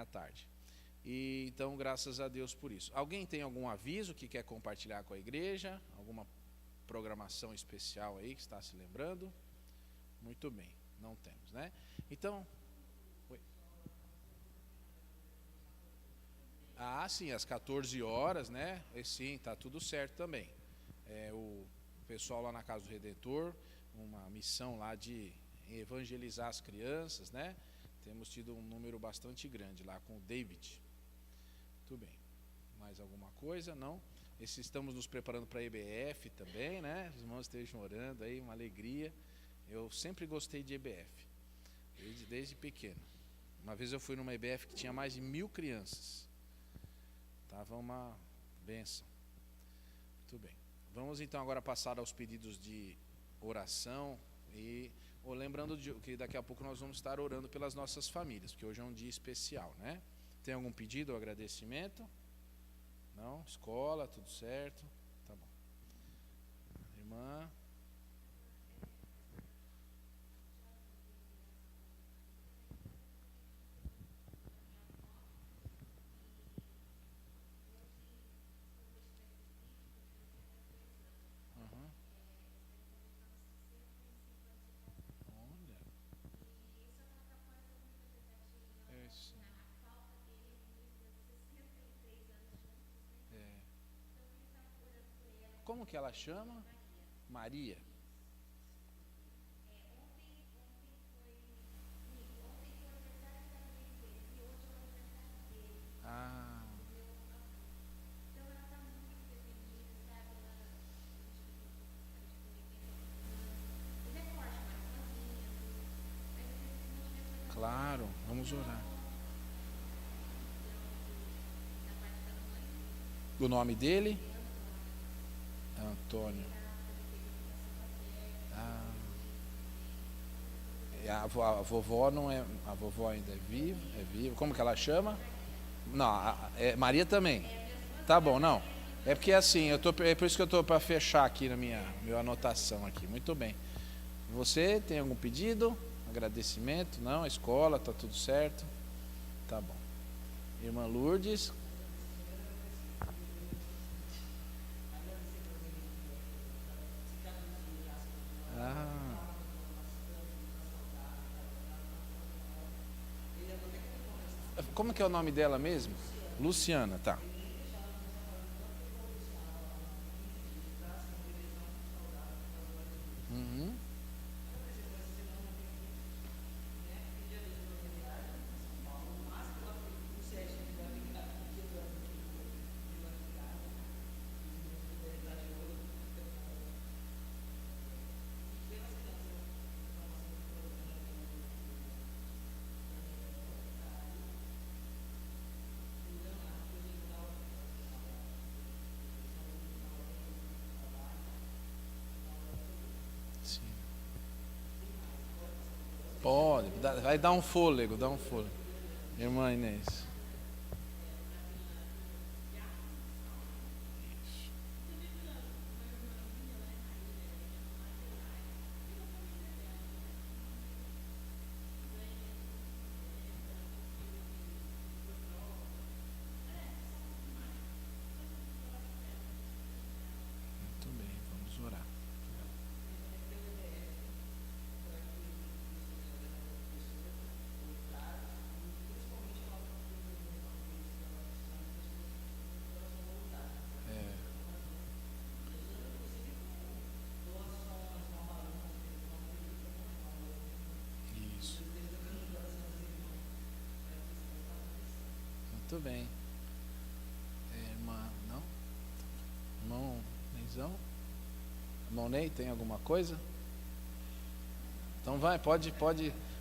à tarde. E então, graças a Deus por isso. Alguém tem algum aviso que quer compartilhar com a igreja? Alguma programação especial aí que está se lembrando? Muito bem, não temos, né? Então, oi. Sim, às 14 horas, né? Sim, tá tudo certo também. O pessoal lá na Casa do Redentor, uma missão lá de evangelizar as crianças, né? Temos tido um número bastante grande lá com o David. Muito bem. Mais alguma coisa? Não? Estamos nos preparando para a EBF também, né? Os irmãos estejam orando aí, uma alegria. Eu sempre gostei de EBF, desde pequeno. Uma vez eu fui numa EBF que tinha mais de 1000 crianças. Estava uma bênção. Muito bem. Vamos então agora passar aos pedidos de oração. E lembrando que daqui a pouco nós vamos estar orando pelas nossas famílias, porque hoje é um dia especial, né? Tem algum pedido ou agradecimento? Não? Escola, tudo certo? Tá bom. Irmã? Uhum. Olha. Isso. Como que ela chama? Maria. Ah, claro, vamos orar. O nome dele? Antônio. A vovó não é. A vovó ainda é viva? É viva. Como que ela chama? Não, Maria também. Tá bom, não. É porque assim, é por isso que eu estou para fechar aqui na minha anotação aqui. Muito bem. Você tem algum pedido? Agradecimento? Não? A escola, tá tudo certo? Tá bom. Irmã Lourdes. Como que é o nome dela mesmo? Luciana, tá. Uhum. Sim. Pode, vai dar um fôlego, dá um fôlego. Irmã Inês. Muito bem, vamos orar. Isso. Muito bem. Irmã, não? Irmão Neizão? Irmão Ney, tem alguma coisa? Então vai, pode.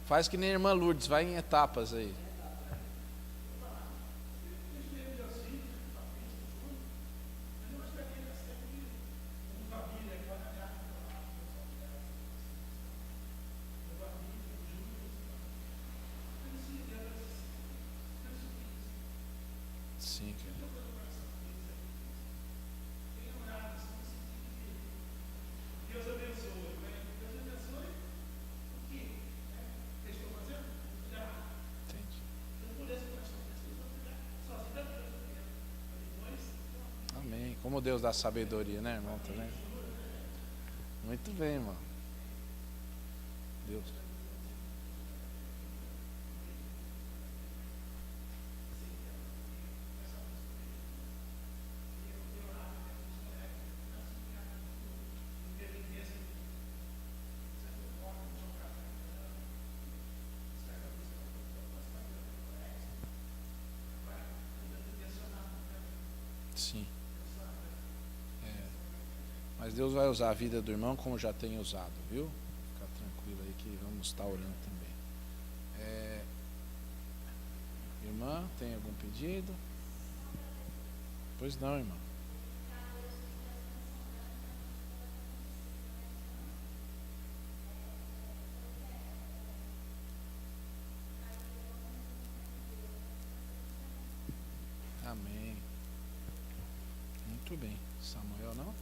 Faz que nem a irmã Lourdes, vai em etapas aí. Sim, querido. Entendi. Como Deus dá sabedoria, né, irmão? Tá vendo? Muito bem, irmão. Deus. Sim. Mas Deus vai usar a vida do irmão como já tem usado, viu? Fica tranquilo aí que vamos estar orando também. Irmã, tem algum pedido? Pois não, irmão. Amém. Muito bem. Samuel, não?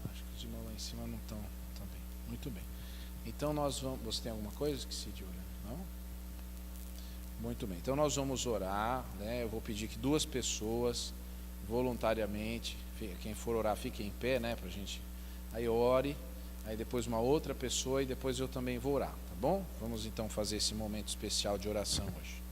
Acho que os irmãos lá em cima não estão também. Muito bem. Então nós vamos. Você tem alguma coisa que se olhando? Não? Muito bem. Então nós vamos orar, né? Eu vou pedir que 2 pessoas voluntariamente, quem for orar fique em pé, né? Pra gente. Aí ore. Aí depois uma outra pessoa e depois eu também vou orar, tá bom? Vamos então fazer esse momento especial de oração hoje.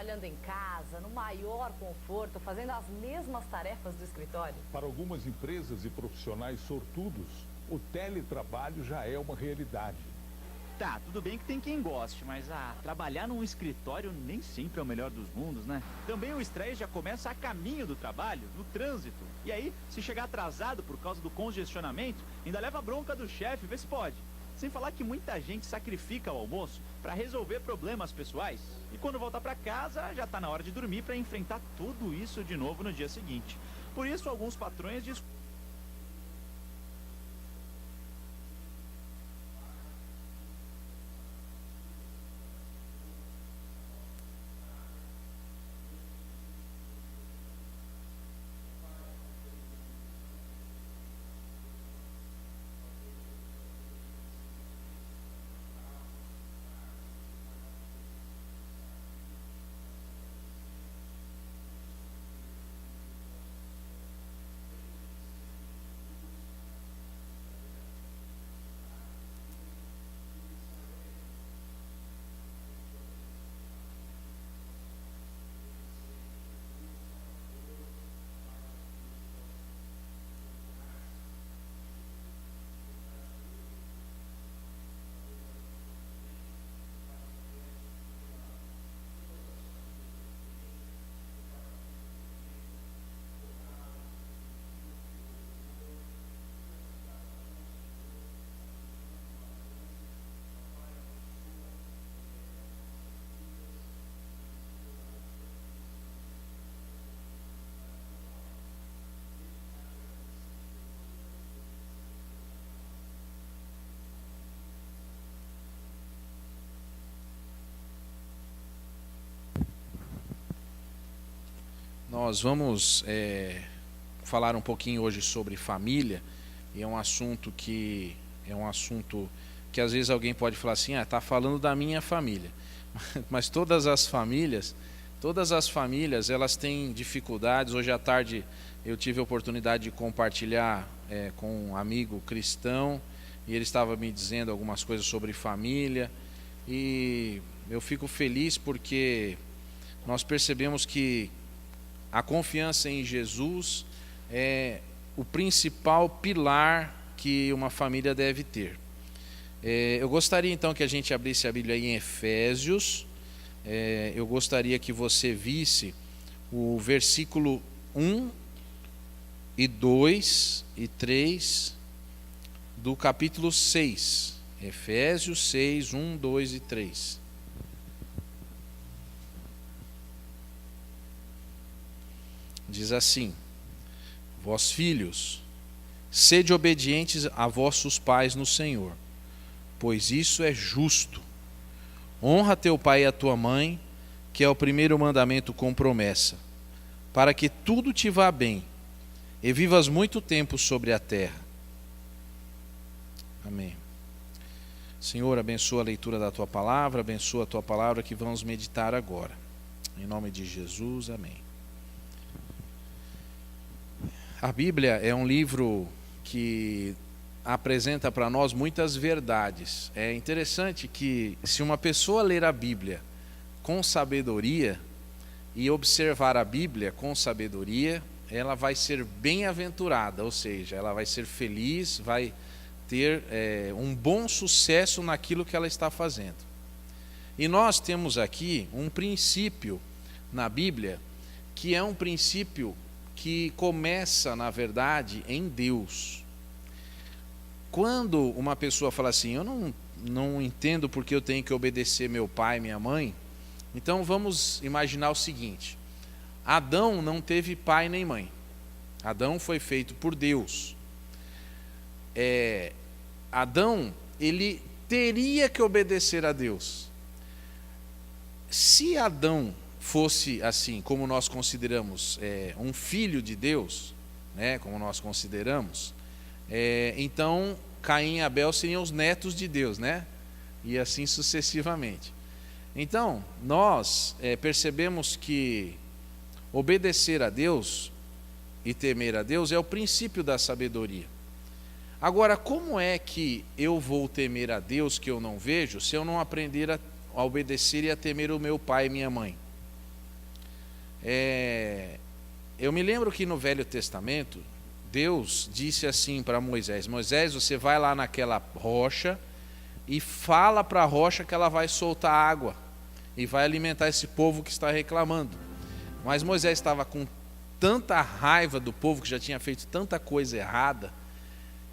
trabalhando em casa, no maior conforto, fazendo as mesmas tarefas do escritório. Para algumas empresas e profissionais sortudos, o teletrabalho já é uma realidade. Tá, tudo bem que tem quem goste, mas trabalhar num escritório nem sempre é o melhor dos mundos, né? Também o estresse já começa a caminho do trabalho, no trânsito. E aí, se chegar atrasado por causa do congestionamento, ainda leva a bronca do chefe, vê se pode. Sem falar que muita gente sacrifica o almoço para resolver problemas pessoais. E quando volta para casa, já tá na hora de dormir para enfrentar tudo isso de novo no dia seguinte. Por isso, alguns patrões dizem... Nós vamos falar um pouquinho hoje sobre família, e é um assunto que às vezes alguém pode falar assim, tá falando da minha família. Mas todas as famílias, elas têm dificuldades. Hoje à tarde eu tive a oportunidade de compartilhar com um amigo cristão, e ele estava me dizendo algumas coisas sobre família, e eu fico feliz porque nós percebemos que a confiança em Jesus é o principal pilar que uma família deve ter. Eu gostaria então que a gente abrisse a Bíblia aí em Efésios. Eu gostaria que você visse o versículo 1 e 2 e 3 do capítulo 6. Efésios 6, 1, 2 e 3. Diz assim: vós filhos, sede obedientes a vossos pais no Senhor, pois isso é justo. Honra teu pai e a tua mãe, que é o primeiro mandamento com promessa, para que tudo te vá bem e vivas muito tempo sobre a terra. Amém. Senhor, abençoa a leitura da tua palavra, abençoa a tua palavra que vamos meditar agora. Em nome de Jesus, amém. A Bíblia é um livro que apresenta para nós muitas verdades. É interessante que, se uma pessoa ler a Bíblia com sabedoria e observar a Bíblia com sabedoria, ela vai ser bem-aventurada, ou seja, ela vai ser feliz, vai ter um bom sucesso naquilo que ela está fazendo. E nós temos aqui um princípio na Bíblia, que é um princípio que começa, na verdade, em Deus. Quando uma pessoa fala assim, eu não entendo porque eu tenho que obedecer meu pai e minha mãe, então vamos imaginar o seguinte: Adão não teve pai nem mãe. Adão foi feito por Deus. Adão, ele teria que obedecer a Deus. Se Adão fosse assim, como nós consideramos, um filho de Deus, né, como nós consideramos, então Caim e Abel seriam os netos de Deus, né? E assim sucessivamente. Então, nós percebemos que obedecer a Deus e temer a Deus é o princípio da sabedoria. Agora, como é que eu vou temer a Deus que eu não vejo, se eu não aprender a obedecer e a temer o meu pai e minha mãe? Eu me lembro que no Velho Testamento, Deus disse assim para Moisés: Moisés, você vai lá naquela rocha e fala para a rocha que ela vai soltar água e vai alimentar esse povo que está reclamando. Mas Moisés estava com tanta raiva do povo, que já tinha feito tanta coisa errada,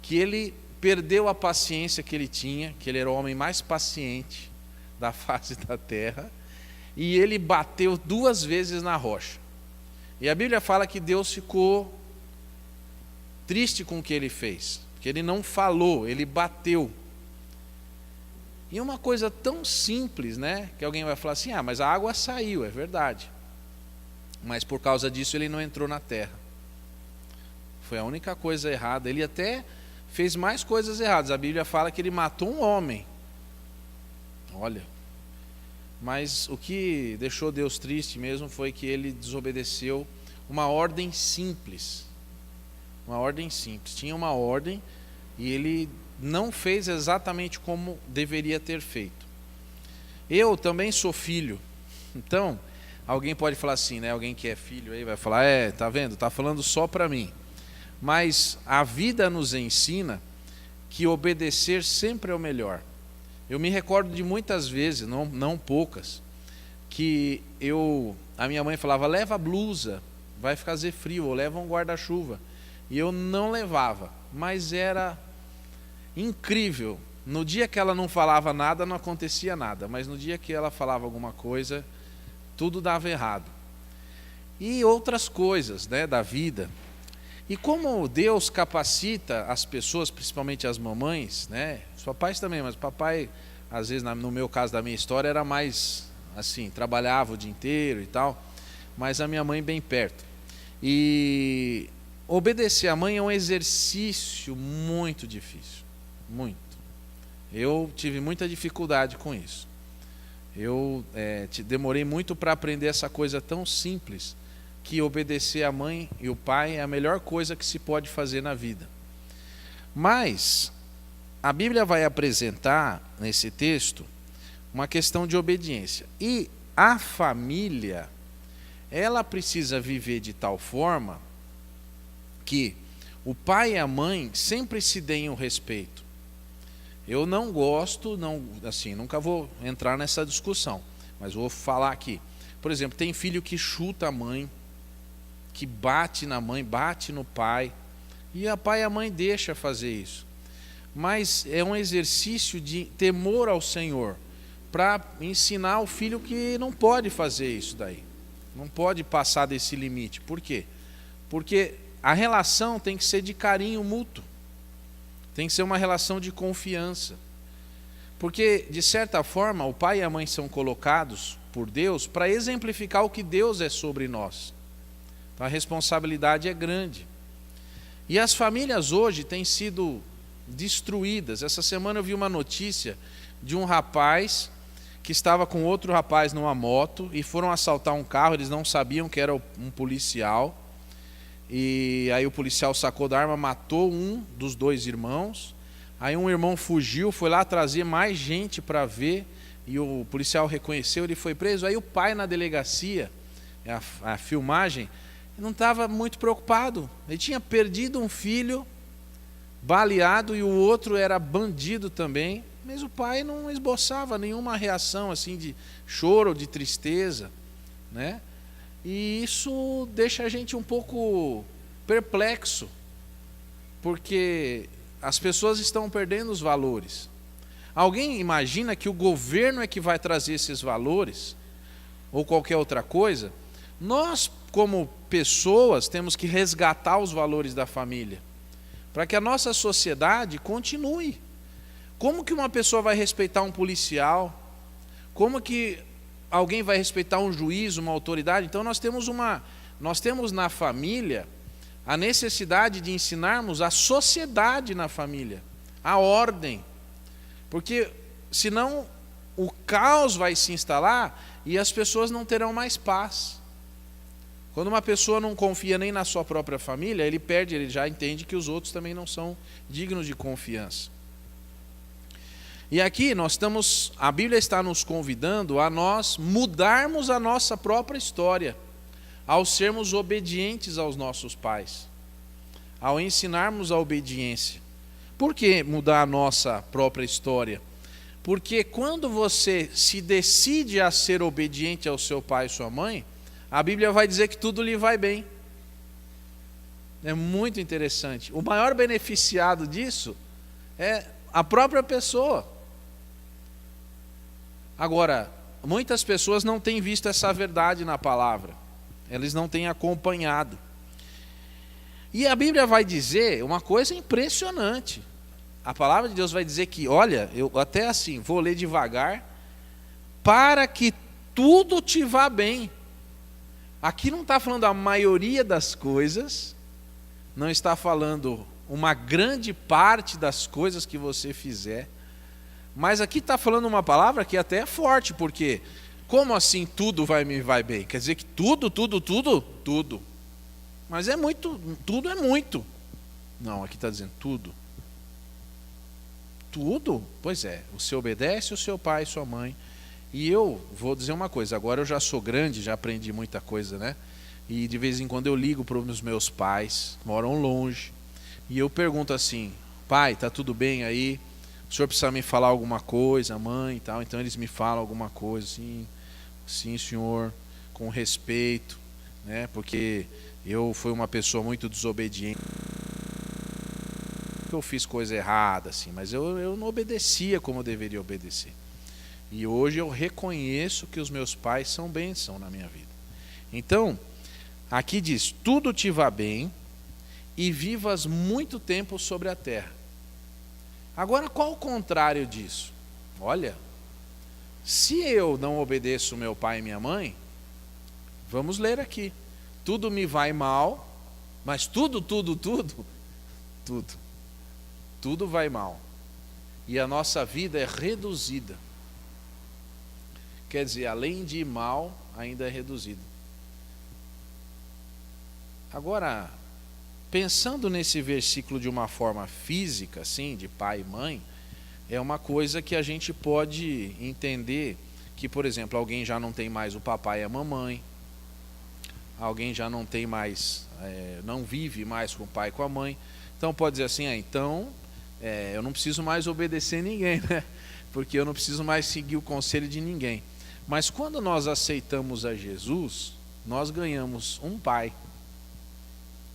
que ele perdeu a paciência que ele tinha, que ele era o homem mais paciente da face da terra, e ele bateu 2 vezes na rocha. E a Bíblia fala que Deus ficou triste com o que ele fez, porque ele não falou, ele bateu. E uma coisa tão simples, né, que alguém vai falar assim: ah, mas a água saiu, é verdade. Mas por causa disso ele não entrou na terra. Foi a única coisa errada. Ele até fez mais coisas erradas. A Bíblia fala que ele matou um homem. Olha. Mas o que deixou Deus triste mesmo foi que ele desobedeceu uma ordem simples. Uma ordem simples. Tinha uma ordem e ele não fez exatamente como deveria ter feito. Eu também sou filho. Então, alguém pode falar assim, né? Alguém que é filho aí vai falar: tá vendo? Tá falando só para mim. Mas a vida nos ensina que obedecer sempre é o melhor. Eu me recordo de muitas vezes, não poucas, que a minha mãe falava: leva a blusa, vai fazer frio, ou leva um guarda-chuva. E eu não levava, mas era incrível. No dia que ela não falava nada, não acontecia nada, mas no dia que ela falava alguma coisa, tudo dava errado. E outras coisas, né, da vida. E como Deus capacita as pessoas, principalmente as mamães, né, os papais também, mas o papai, às vezes, no meu caso da minha história, era mais assim, trabalhava o dia inteiro e tal, mas a minha mãe bem perto. E obedecer a mãe é um exercício muito difícil, muito. Eu tive muita dificuldade com isso. Eu demorei muito para aprender essa coisa tão simples, que obedecer a mãe e o pai é a melhor coisa que se pode fazer na vida. Mas a Bíblia vai apresentar nesse texto uma questão de obediência. E a família, ela precisa viver de tal forma que o pai e a mãe sempre se deem o respeito. Eu não gosto, nunca vou entrar nessa discussão, mas vou falar aqui. Por exemplo, tem filho que chuta a mãe, que bate na mãe, bate no pai, e a pai e a mãe deixam fazer isso. Mas é um exercício de temor ao Senhor, para ensinar o filho que não pode fazer isso daí, não pode passar desse limite. Por quê? Porque a relação tem que ser de carinho mútuo, tem que ser uma relação de confiança. Porque, de certa forma, o pai e a mãe são colocados por Deus para exemplificar o que Deus é sobre nós. Então a responsabilidade é grande. E as famílias hoje têm sido destruídas. Essa semana eu vi uma notícia de um rapaz que estava com outro rapaz numa moto e foram assaltar um carro. Eles não sabiam que era um policial. E aí o policial sacou da arma, matou um dos 2 irmãos. Aí um irmão fugiu, foi lá trazer mais gente para ver, e o policial reconheceu, ele foi preso. Aí o pai na delegacia, a filmagem, não estava muito preocupado. Ele tinha perdido um filho, baleado, e o outro era bandido também, mas o pai não esboçava nenhuma reação assim de choro, de tristeza, né? E isso deixa a gente um pouco perplexo, porque as pessoas estão perdendo os valores. Alguém imagina que o governo é que vai trazer esses valores, ou qualquer outra coisa? Nós, como pessoas, temos que resgatar os valores da família, para que a nossa sociedade continue. Como que uma pessoa vai respeitar um policial? Como que alguém vai respeitar um juiz, uma autoridade? Então nós temos na família a necessidade de ensinarmos a sociedade na família, a ordem, porque senão o caos vai se instalar e as pessoas não terão mais paz. Quando uma pessoa não confia nem na sua própria família, ele já entende que os outros também não são dignos de confiança. E aqui a Bíblia está nos convidando a nós mudarmos a nossa própria história, ao sermos obedientes aos nossos pais, ao ensinarmos a obediência. Por que mudar a nossa própria história? Porque quando você se decide a ser obediente ao seu pai e sua mãe, a Bíblia vai dizer que tudo lhe vai bem. É muito interessante. O maior beneficiado disso é a própria pessoa. Agora, muitas pessoas não têm visto essa verdade na palavra. Eles não têm acompanhado. E a Bíblia vai dizer uma coisa impressionante. A palavra de Deus vai dizer que, olha, eu até assim, vou ler devagar, para que tudo te vá bem. Aqui não está falando a maioria das coisas, não está falando uma grande parte das coisas que você fizer, mas aqui está falando uma palavra que até é forte, porque como assim tudo me vai bem? Quer dizer que tudo. Mas é muito, tudo é muito. Não, aqui está dizendo tudo. Tudo? Pois é, você obedece o seu pai e sua mãe. E eu vou dizer uma coisa, agora eu já sou grande, já aprendi muita coisa, né? E de vez em quando eu ligo para os meus pais, moram longe, e eu pergunto assim, pai, tá tudo bem aí? O senhor precisa me falar alguma coisa, mãe e tal? Então eles me falam alguma coisa, assim, sim senhor, com respeito, né? Porque eu fui uma pessoa muito desobediente. Eu fiz coisa errada, assim, mas eu não obedecia como eu deveria obedecer. E hoje eu reconheço que os meus pais são bênção na minha vida. Então, aqui diz, tudo te vá bem e vivas muito tempo sobre a terra. Agora, qual o contrário disso? Olha, se eu não obedeço meu pai e minha mãe, vamos ler aqui. Tudo me vai mal, mas tudo vai mal. E a nossa vida é reduzida. Quer dizer, além de ir mal, ainda é reduzida. Agora, pensando nesse versículo de uma forma física, assim, de pai e mãe, é uma coisa que a gente pode entender que, por exemplo, alguém já não tem mais o papai e a mamãe, alguém já não tem mais, não vive mais com o pai e com a mãe. Então pode dizer assim, eu não preciso mais obedecer ninguém, né? Porque eu não preciso mais seguir o conselho de ninguém. Mas quando nós aceitamos a Jesus, nós ganhamos um pai.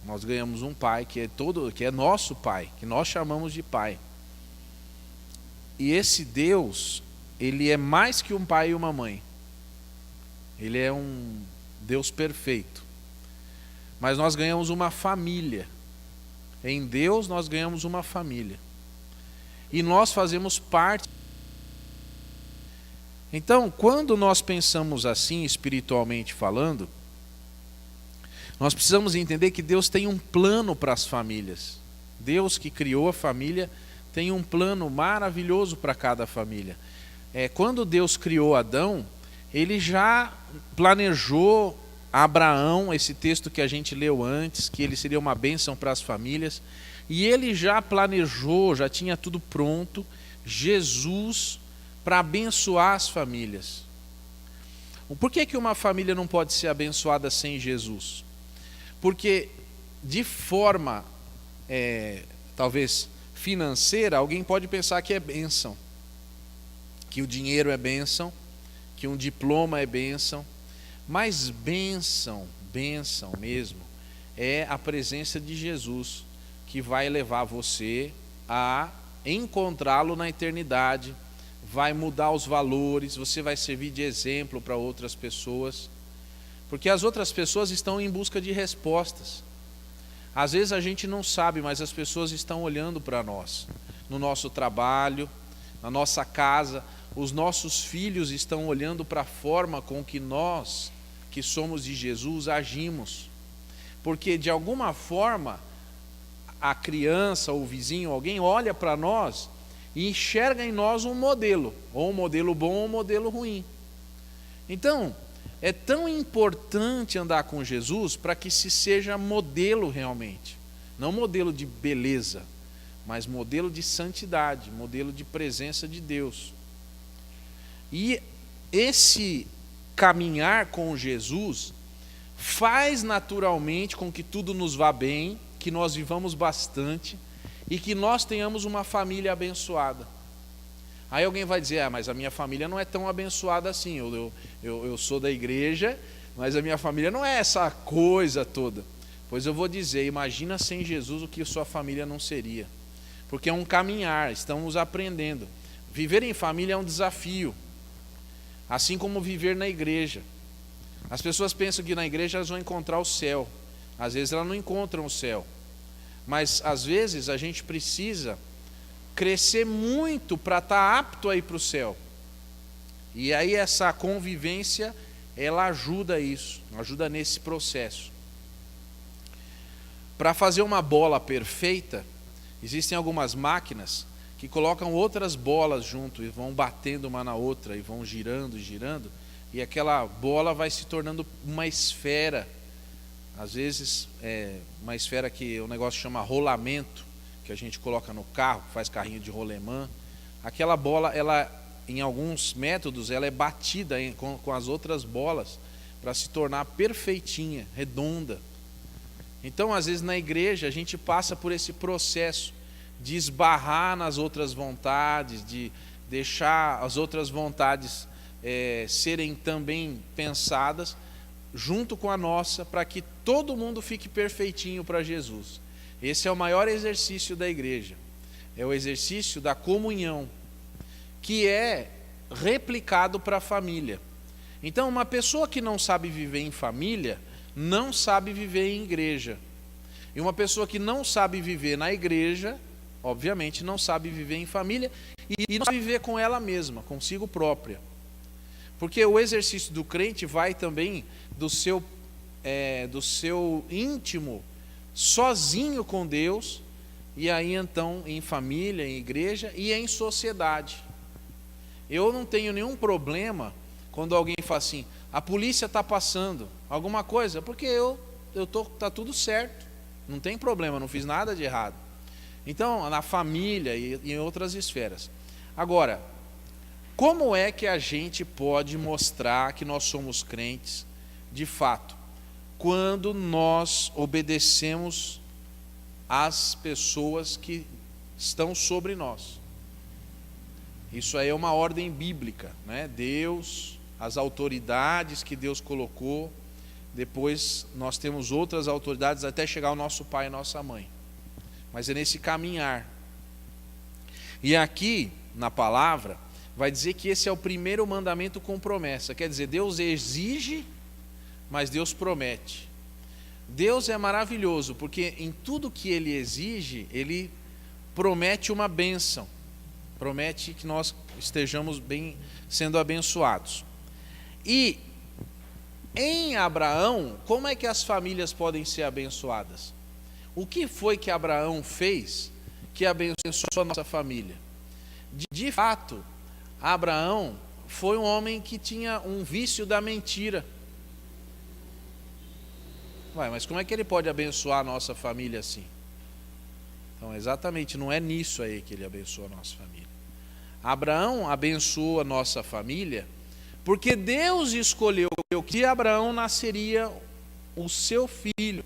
Nós ganhamos um pai que é nosso pai, que nós chamamos de pai. E esse Deus, ele é mais que um pai e uma mãe. Ele é um Deus perfeito. Mas nós ganhamos uma família. Em Deus nós ganhamos uma família. E nós fazemos parte. Então, quando nós pensamos assim, espiritualmente falando, nós precisamos entender que Deus tem um plano para as famílias. Deus que criou a família tem um plano maravilhoso para cada família. Quando Deus criou Adão, ele já planejou Abraão, esse texto que a gente leu antes, que ele seria uma bênção para as famílias, e ele já planejou, já tinha tudo pronto, Jesus para abençoar as famílias. Por que uma família não pode ser abençoada sem Jesus? Porque de forma, talvez financeira, alguém pode pensar que é bênção, que o dinheiro é bênção, que um diploma é bênção, mas bênção mesmo, é a presença de Jesus, que vai levar você a encontrá-lo na eternidade, vai mudar os valores, você vai servir de exemplo para outras pessoas, porque as outras pessoas estão em busca de respostas. Às vezes a gente não sabe, mas as pessoas estão olhando para nós, no nosso trabalho, na nossa casa, os nossos filhos estão olhando para a forma com que nós, que somos de Jesus, agimos, porque de alguma forma a criança, o vizinho, alguém olha para nós e enxerga em nós um modelo, ou um modelo bom ou um modelo ruim. Então, é tão importante andar com Jesus para que se seja modelo realmente, não modelo de beleza, mas modelo de santidade, modelo de presença de Deus. E esse caminhar com Jesus faz naturalmente com que tudo nos vá bem, que nós vivamos bastante e que nós tenhamos uma família abençoada. Aí alguém vai dizer, mas a minha família não é tão abençoada assim, eu sou da igreja, mas a minha família não é essa coisa toda. Pois eu vou dizer, imagina sem Jesus o que a sua família não seria. Porque é um caminhar, estamos aprendendo. Viver em família é um desafio, assim como viver na igreja. As pessoas pensam que na igreja elas vão encontrar o céu. Às vezes elas não encontram o céu. Mas às vezes a gente precisa crescer muito para estar apto a ir para o céu. E aí essa convivência, ela ajuda isso, ajuda nesse processo. Para fazer uma bola perfeita, existem algumas máquinas que colocam outras bolas junto e vão batendo uma na outra e vão girando, girando, e aquela bola vai se tornando uma esfera. Às vezes uma esfera que o negócio chama rolamento, que a gente coloca no carro, faz carrinho de rolemã. Aquela bola, ela, em alguns métodos, ela é batida com as outras bolas para se tornar perfeitinha, redonda. Então, às vezes na igreja a gente passa por esse processo de esbarrar nas outras vontades, de deixar as outras vontades serem também pensadas junto com a nossa, para que todo mundo fique perfeitinho para Jesus. Esse é o maior exercício da igreja, é o exercício da comunhão, que é replicado para a família. Então, uma pessoa que não sabe viver em família, não sabe viver em igreja. E uma pessoa que não sabe viver na igreja, obviamente não sabe viver em família e não sabe viver com ela mesma, consigo própria. Porque o exercício do crente vai também do seu íntimo, sozinho com Deus, e aí então em família, em igreja e em sociedade. Eu não tenho nenhum problema quando alguém fala assim, a polícia está passando alguma coisa, porque tá tudo certo, não tem problema, não fiz nada de errado. Então, na família e em outras esferas. Agora, como é que a gente pode mostrar que nós somos crentes de fato? Quando nós obedecemos às pessoas que estão sobre nós. Isso aí é uma ordem bíblica, né? Deus, as autoridades que Deus colocou, depois nós temos outras autoridades até chegar ao nosso pai e nossa mãe. Mas é nesse caminhar. E aqui, na palavra, vai dizer que esse é o primeiro mandamento com promessa. Quer dizer, Deus exige, mas Deus promete. Deus é maravilhoso, porque em tudo que Ele exige, Ele promete uma bênção. Promete que nós estejamos bem sendo abençoados. E em Abraão, como é que as famílias podem ser abençoadas? O que foi que Abraão fez que abençoou a nossa família? De fato, Abraão foi um homem que tinha um vício da mentira. Mas como é que ele pode abençoar a nossa família assim? Então, exatamente, não é nisso aí que ele abençoa a nossa família. Abraão abençoou a nossa família porque Deus escolheu que de Abraão nasceria o seu filho.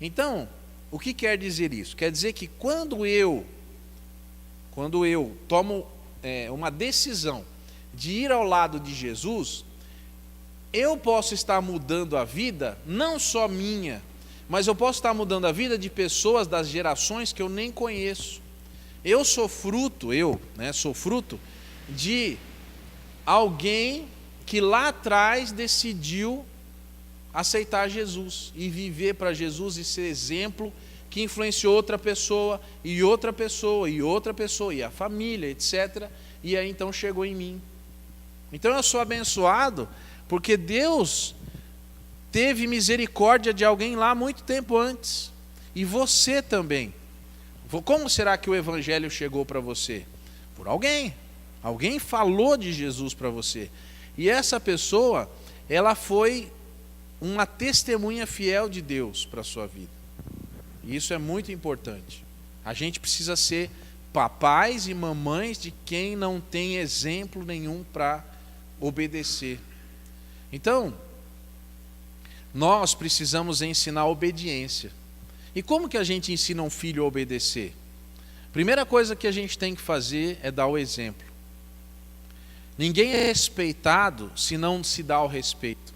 Então, o que quer dizer isso? Quer dizer que quando eu tomo uma decisão de ir ao lado de Jesus, eu posso estar mudando a vida, não só minha, mas eu posso estar mudando a vida de pessoas das gerações que eu nem conheço. Eu sou fruto de alguém que lá atrás decidiu aceitar Jesus e viver para Jesus e ser exemplo, que influenciou outra pessoa, e outra pessoa, e outra pessoa, e a família, etc. E aí então chegou em mim. Então eu sou abençoado porque Deus teve misericórdia de alguém lá muito tempo antes. E você também. Como será que o evangelho chegou para você? Por alguém. Alguém falou de Jesus para você. E essa pessoa, ela foi uma testemunha fiel de Deus para a sua vida. E isso é muito importante. A gente precisa ser papais e mamães de quem não tem exemplo nenhum para obedecer. Então, nós precisamos ensinar a obediência. E como que a gente ensina um filho a obedecer? Primeira coisa que a gente tem que fazer é dar o exemplo. Ninguém é respeitado se não se dá o respeito.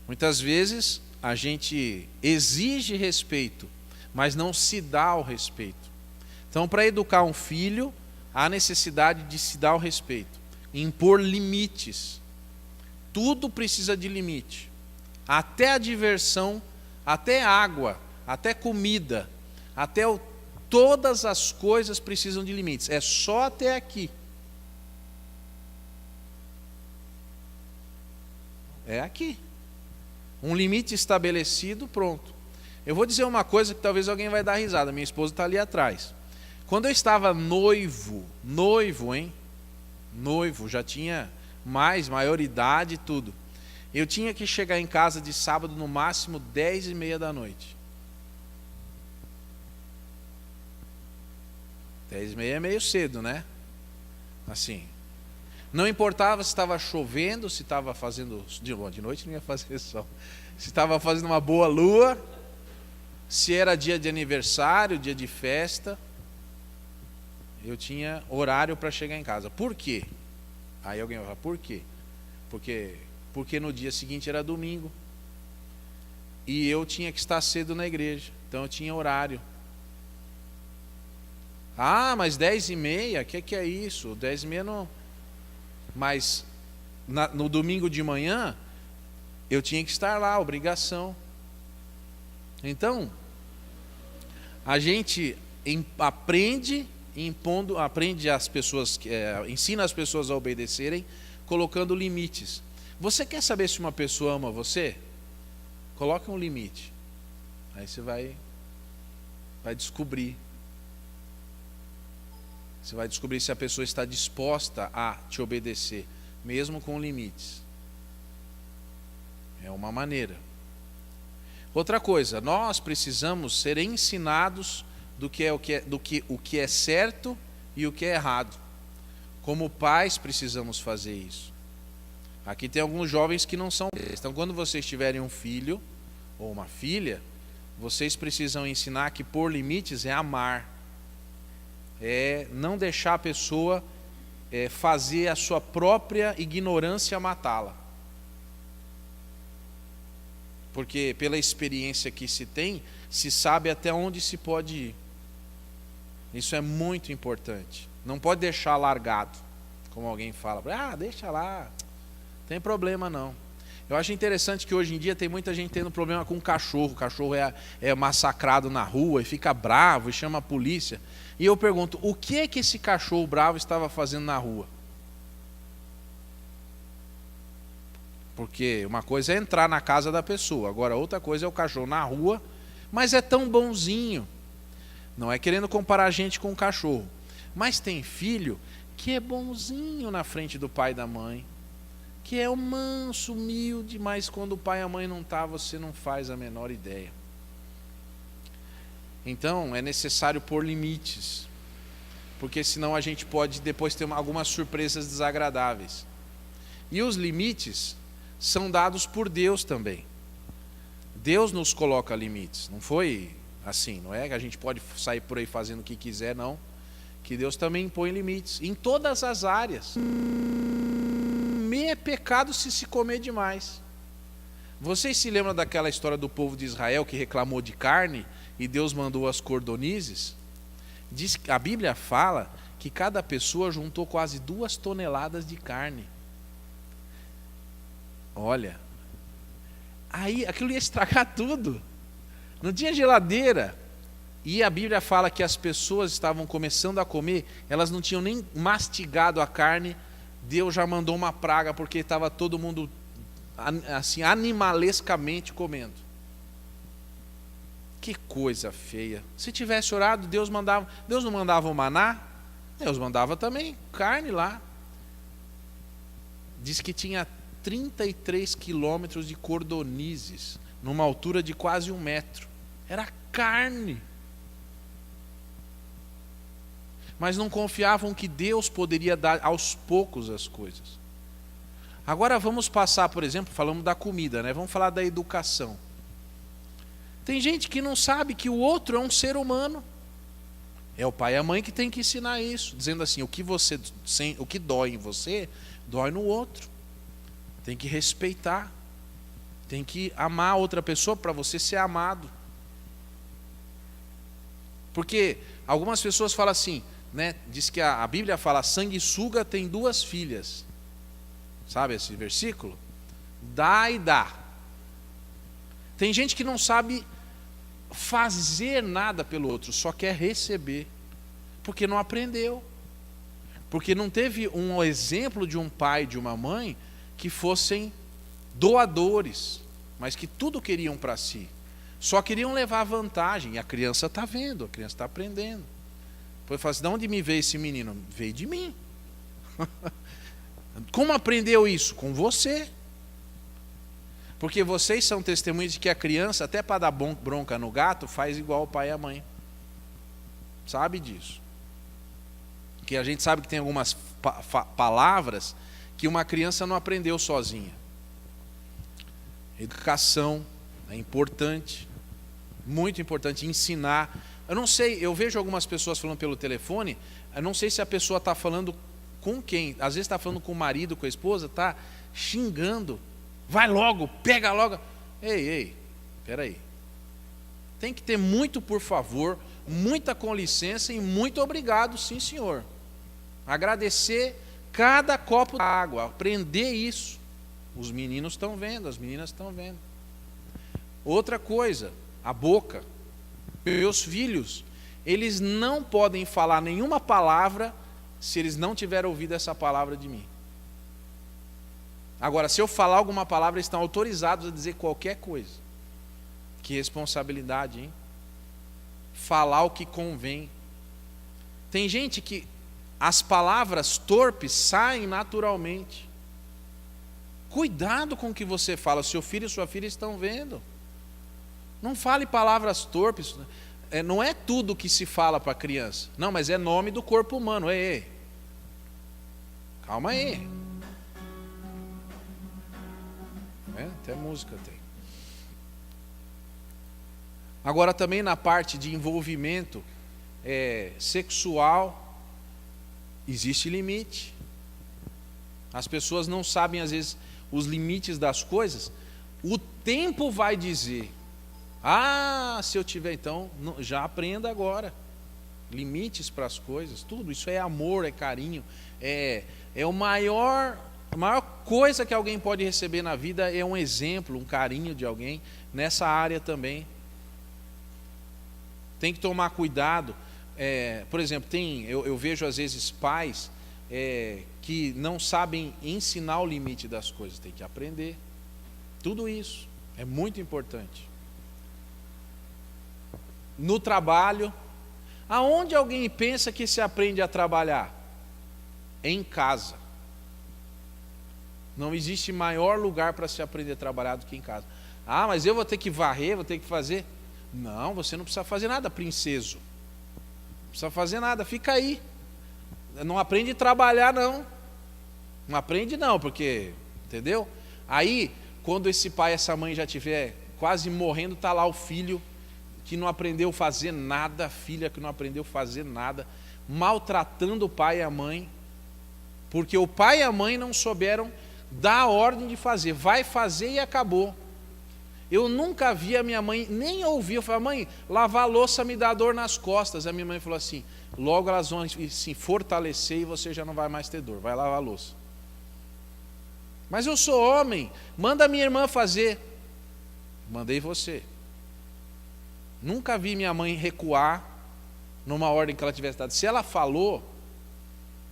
Muitas vezes a gente exige respeito, mas não se dá o respeito. Então, para educar um filho, há necessidade de se dar o respeito, impor limites. Tudo precisa de limite. Até a diversão, até água, até comida, todas as coisas precisam de limites. É só até aqui. É aqui. Um limite estabelecido, pronto. Eu vou dizer uma coisa que talvez alguém vai dar risada. Minha esposa está ali atrás. Quando eu estava noivo, já tinha maioridade e tudo. Eu tinha que chegar em casa de sábado no máximo 10h30 da noite. 10h30 é meio cedo, né? Assim. Não importava se estava chovendo, se estava fazendo... De noite não ia fazer sol. Se estava fazendo uma boa lua, se era dia de aniversário, dia de festa, eu tinha horário para chegar em casa. Por quê? Aí alguém vai falar, por quê? Porque no dia seguinte era domingo. E eu tinha que estar cedo na igreja. Então eu tinha horário. Ah, mas 10h30, que é isso? 10h30 não... Mas no domingo de manhã, eu tinha que estar lá, obrigação. Então, a gente aprende as pessoas, ensina as pessoas a obedecerem, colocando limites. Você quer saber se uma pessoa ama você? Coloque um limite. Aí você vai descobrir. Você vai descobrir se a pessoa está disposta a te obedecer, mesmo com limites. É uma maneira. Outra coisa, nós precisamos ser ensinados do que é certo e o que é errado. Como pais precisamos fazer isso. Aqui tem alguns jovens que não são. Então, quando vocês tiverem um filho ou uma filha, vocês precisam ensinar que pôr limites é amar. É não deixar a pessoa fazer a sua própria ignorância matá-la. Porque pela experiência que se tem, se sabe até onde se pode ir. Isso é muito importante. Não pode deixar largado, como alguém fala. Ah, deixa lá, não tem problema não. Eu acho interessante que hoje em dia tem muita gente tendo problema com cachorro. O cachorro é massacrado na rua e fica bravo e chama a polícia. E eu pergunto, o que é que esse cachorro bravo estava fazendo na rua? Porque uma coisa é entrar na casa da pessoa, agora outra coisa é o cachorro na rua, mas é tão bonzinho. Não é querendo comparar a gente com o cachorro, mas tem filho que é bonzinho na frente do pai e da mãe, que é um manso, humilde, mas quando o pai e a mãe não estão, você não faz a menor ideia. Então é necessário pôr limites, porque senão a gente pode depois ter algumas surpresas desagradáveis. E os limites são dados por Deus também. Deus nos coloca limites, não foi assim, não é que a gente pode sair por aí fazendo o que quiser, não. Que Deus também impõe limites, em todas as áreas. É pecado se comer demais. Vocês se lembram daquela história do povo de Israel que reclamou de carne e Deus mandou as cordonizes? A Bíblia fala que cada pessoa juntou quase 2 toneladas de carne. Olha, aí aquilo ia estragar tudo. Não tinha geladeira. E a Bíblia fala que as pessoas estavam começando a comer, elas não tinham nem mastigado a carne, Deus já mandou uma praga, porque estava todo mundo assim, animalescamente comendo. Que coisa feia. Se tivesse orado, Deus não mandava o maná? Deus mandava também carne lá. Diz que tinha 33 quilômetros de cordonizes, numa altura de quase 1 metro. Era carne. Mas não confiavam que Deus poderia dar aos poucos as coisas. Agora vamos passar, por exemplo, falamos da comida, né? Vamos falar da educação. Tem gente que não sabe que o outro é um ser humano. É o pai e a mãe que tem que ensinar isso, dizendo assim, o que dói em você, dói no outro. Tem que respeitar. Tem que amar outra pessoa para você ser amado. Porque algumas pessoas falam assim, né? Diz que a Bíblia fala, sanguessuga tem 2 filhas. Sabe esse versículo? Dá e dá. Tem gente que não sabe fazer nada pelo outro, só quer receber. Porque não aprendeu. Porque não teve um exemplo de um pai e de uma mãe que fossem doadores, mas que tudo queriam para si. Só queriam levar vantagem. E a criança está vendo, a criança está aprendendo. Depois fala assim, de onde me veio esse menino? Veio de mim. Como aprendeu isso? Com você. Porque vocês são testemunhas de que a criança, até para dar bronca no gato, faz igual o pai e a mãe. Sabe disso. Que a gente sabe que tem algumas palavras que uma criança não aprendeu sozinha. Educação é importante, muito importante, ensinar. Eu não sei, eu vejo algumas pessoas falando pelo telefone, eu não sei se a pessoa está falando com quem. Às vezes está falando com o marido, com a esposa, está xingando. Vai logo, pega logo. Ei, peraí. Tem que ter muito por favor, muita com licença e muito obrigado, sim senhor. Agradecer cada copo d'água, aprender isso. Os meninos estão vendo, as meninas estão vendo. Outra coisa, a boca. Meus filhos, eles não podem falar nenhuma palavra se eles não tiverem ouvido essa palavra de mim. Agora, se eu falar alguma palavra, eles estão autorizados a dizer qualquer coisa. Que responsabilidade, hein? Falar o que convém. Tem gente que as palavras torpes saem naturalmente. Cuidado com o que você fala, seu filho e sua filha estão vendo. Não fale palavras torpes. Não é tudo que se fala para a criança. Não, mas é nome do corpo humano. Ei. Calma aí. Até música tem. Agora também na parte de envolvimento sexual, existe limite. As pessoas não sabem às vezes os limites das coisas. O tempo vai dizer. Se eu tiver então, já aprenda agora. Limites para as coisas, tudo isso é amor, é carinho, é a maior coisa que alguém pode receber na vida é um exemplo, um carinho de alguém nessa área também. Tem que tomar cuidado. Por exemplo, eu vejo às vezes pais que não sabem ensinar o limite das coisas, tem que aprender. Tudo isso é muito importante. No trabalho, aonde alguém pensa que se aprende a trabalhar? Em casa. Não existe maior lugar para se aprender a trabalhar do que em casa. Mas eu vou ter que varrer, vou ter que fazer. Não, você não precisa fazer nada, princeso. Não precisa fazer nada, fica aí. Não aprende a trabalhar, não. Não aprende não, porque, entendeu? Aí, quando esse pai, essa mãe já estiver quase morrendo, está lá o filho que não aprendeu a fazer nada, a filha que não aprendeu a fazer nada, maltratando o pai e a mãe, porque o pai e a mãe não souberam dar a ordem de fazer, vai fazer e acabou. Eu nunca vi a minha mãe, nem ouvi, eu falei, mãe, lavar a louça me dá dor nas costas. A minha mãe falou assim, logo elas vão se fortalecer e você já não vai mais ter dor, vai lavar a louça. Mas eu sou homem, manda a minha irmã fazer. Mandei você. Nunca vi minha mãe recuar numa ordem que ela tivesse dado. Se ela falou,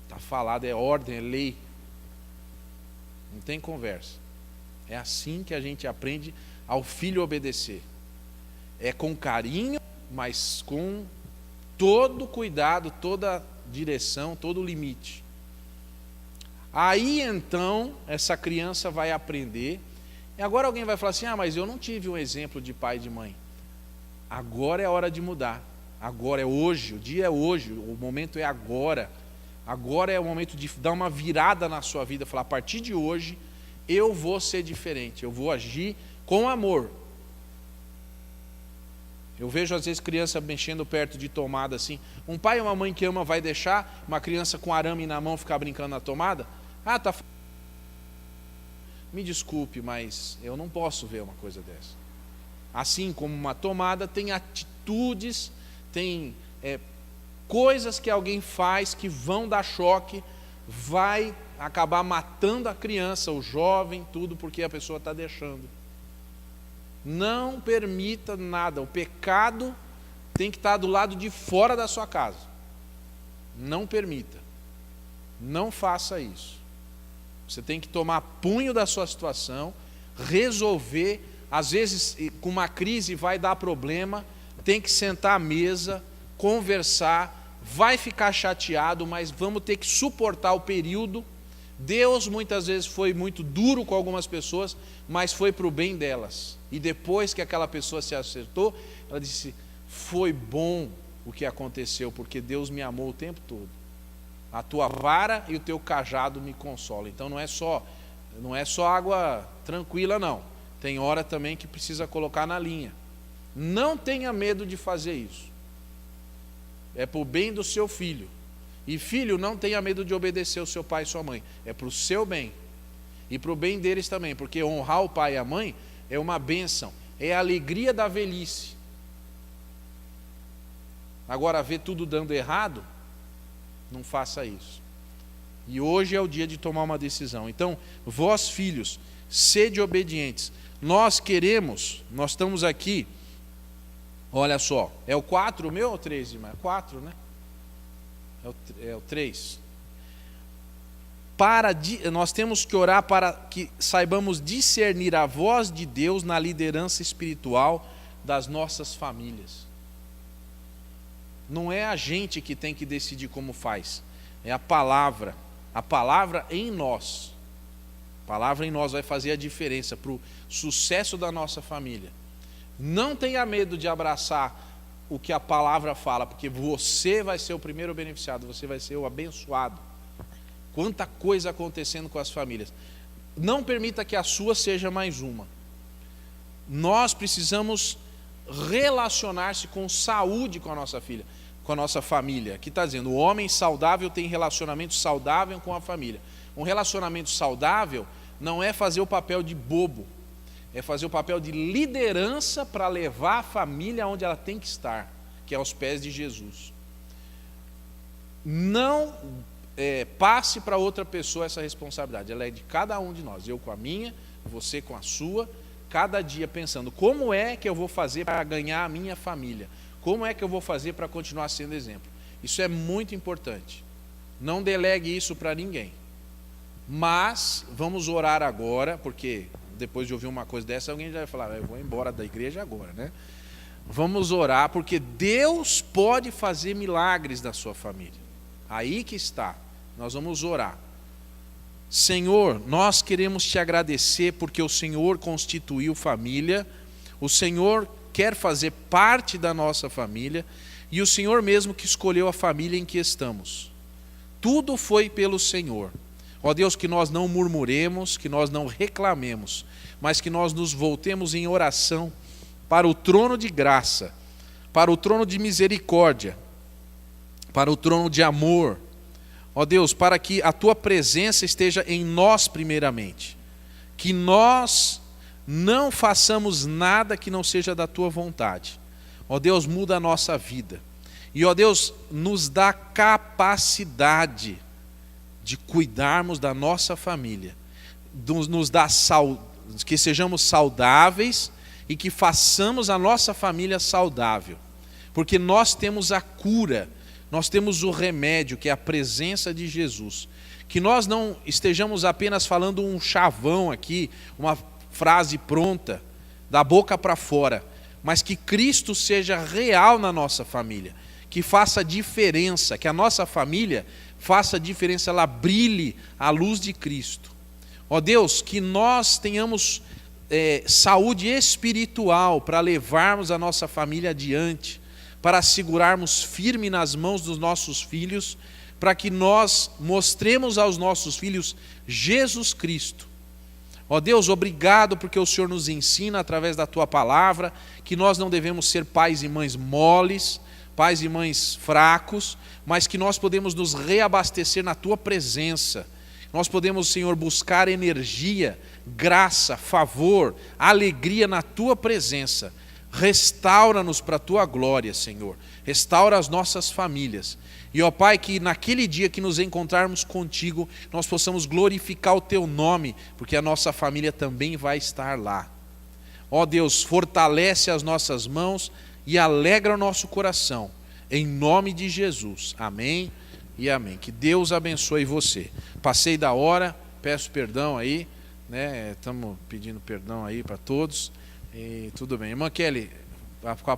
está falado, é ordem, é lei. Não tem conversa. É assim que a gente aprende ao filho obedecer. É com carinho, mas com todo cuidado, toda direção, todo limite. Aí então, essa criança vai aprender. E agora alguém vai falar assim, mas eu não tive um exemplo de pai e de mãe. Agora é a hora de mudar. Agora é hoje, o dia é hoje, o momento é agora. Agora é o momento de dar uma virada na sua vida, falar, a partir de hoje, eu vou ser diferente, eu vou agir com amor. Eu vejo às vezes criança mexendo perto de tomada assim. Um pai e uma mãe que ama vai deixar uma criança com arame na mão ficar brincando na tomada? Ah, tá. Me desculpe, mas eu não posso ver uma coisa dessa. Assim como uma tomada, tem atitudes, tem coisas que alguém faz que vão dar choque, vai acabar matando a criança, o jovem, tudo porque a pessoa está deixando. Não permita nada, o pecado tem que estar do lado de fora da sua casa. Não permita, não faça isso. Você tem que tomar punho da sua situação, resolver. Às vezes com uma crise vai dar problema, tem que sentar à mesa, conversar, vai ficar chateado, mas vamos ter que suportar o período. Deus muitas vezes foi muito duro com algumas pessoas, mas foi para o bem delas. E depois que aquela pessoa se acertou, ela disse, foi bom o que aconteceu, porque Deus me amou o tempo todo. A tua vara e o teu cajado me consolam. Então não é só água tranquila, não. Tem hora também que precisa colocar na linha. Não tenha medo de fazer isso. É para o bem do seu filho. E filho, não tenha medo de obedecer o seu pai e sua mãe. É para o seu bem. E para o bem deles também. Porque honrar o pai e a mãe é uma bênção. É a alegria da velhice. Agora, ver tudo dando errado, não faça isso. E hoje é o dia de tomar uma decisão. Então, vós filhos, sede obedientes. Nós estamos aqui, olha só, é o 4 o meu ou o 3, irmã? 4, né? É o 3. Nós temos que orar para que saibamos discernir a voz de Deus na liderança espiritual das nossas famílias. Não é a gente que tem que decidir como faz, é a palavra em nós. A palavra em nós vai fazer a diferença para o sucesso da nossa família. Não tenha medo de abraçar o que a palavra fala, porque você vai ser o primeiro beneficiado, você vai ser o abençoado. Quanta coisa acontecendo com as famílias. Não permita que a sua seja mais uma. Nós precisamos relacionar-se com saúde com a nossa filha, com a nossa família. Aqui está dizendo, o homem saudável tem relacionamento saudável com a família. Um relacionamento saudável não é fazer o papel de bobo, é fazer o papel de liderança para levar a família onde ela tem que estar, que é aos pés de Jesus. Não passe para outra pessoa essa responsabilidade, ela é de cada um de nós, eu com a minha, você com a sua, cada dia pensando, como é que eu vou fazer para ganhar a minha família? Como é que eu vou fazer para continuar sendo exemplo? Isso é muito importante. Não delegue isso para ninguém. Mas vamos orar agora, porque depois de ouvir uma coisa dessa, alguém já vai falar, eu vou embora da igreja agora, né? Vamos orar, porque Deus pode fazer milagres na sua família. Aí que está. Nós vamos orar. Senhor, nós queremos te agradecer porque o Senhor constituiu família, o Senhor quer fazer parte da nossa família e o Senhor mesmo que escolheu a família em que estamos. Tudo foi pelo Senhor. Ó Deus, que nós não murmuremos, que nós não reclamemos, mas que nós nos voltemos em oração para o trono de graça, para o trono de misericórdia, para o trono de amor. Ó Deus, para que a Tua presença esteja em nós primeiramente, que nós não façamos nada que não seja da Tua vontade. Ó Deus, muda a nossa vida. E ó Deus, nos dá capacidade de cuidarmos da nossa família. Nos dá que sejamos saudáveis e que façamos a nossa família saudável. Porque nós temos a cura, nós temos o remédio, que é a presença de Jesus. Que nós não estejamos apenas falando um chavão aqui, uma frase pronta, da boca para fora, mas que Cristo seja real na nossa família, que faça diferença, que a nossa família faça diferença, ela brilhe à luz de Cristo. Ó Deus, que nós tenhamos saúde espiritual para levarmos a nossa família adiante, para segurarmos firme nas mãos dos nossos filhos, para que nós mostremos aos nossos filhos Jesus Cristo. Ó Deus, obrigado porque o Senhor nos ensina através da Tua palavra que nós não devemos ser pais e mães moles, pais e mães fracos, mas que nós podemos nos reabastecer na Tua presença. Nós podemos, Senhor, buscar energia, graça, favor, alegria na Tua presença. Restaura-nos para a Tua glória, Senhor. Restaura as nossas famílias. E, ó Pai, que naquele dia que nos encontrarmos contigo, nós possamos glorificar o Teu nome, porque a nossa família também vai estar lá. Ó Deus, fortalece as nossas mãos e alegra o nosso coração. Em nome de Jesus. Amém e amém. Que Deus abençoe você. Passei da hora, peço perdão aí, né? Estamos pedindo perdão aí para todos. E tudo bem. Irmã Kelly, vai ficar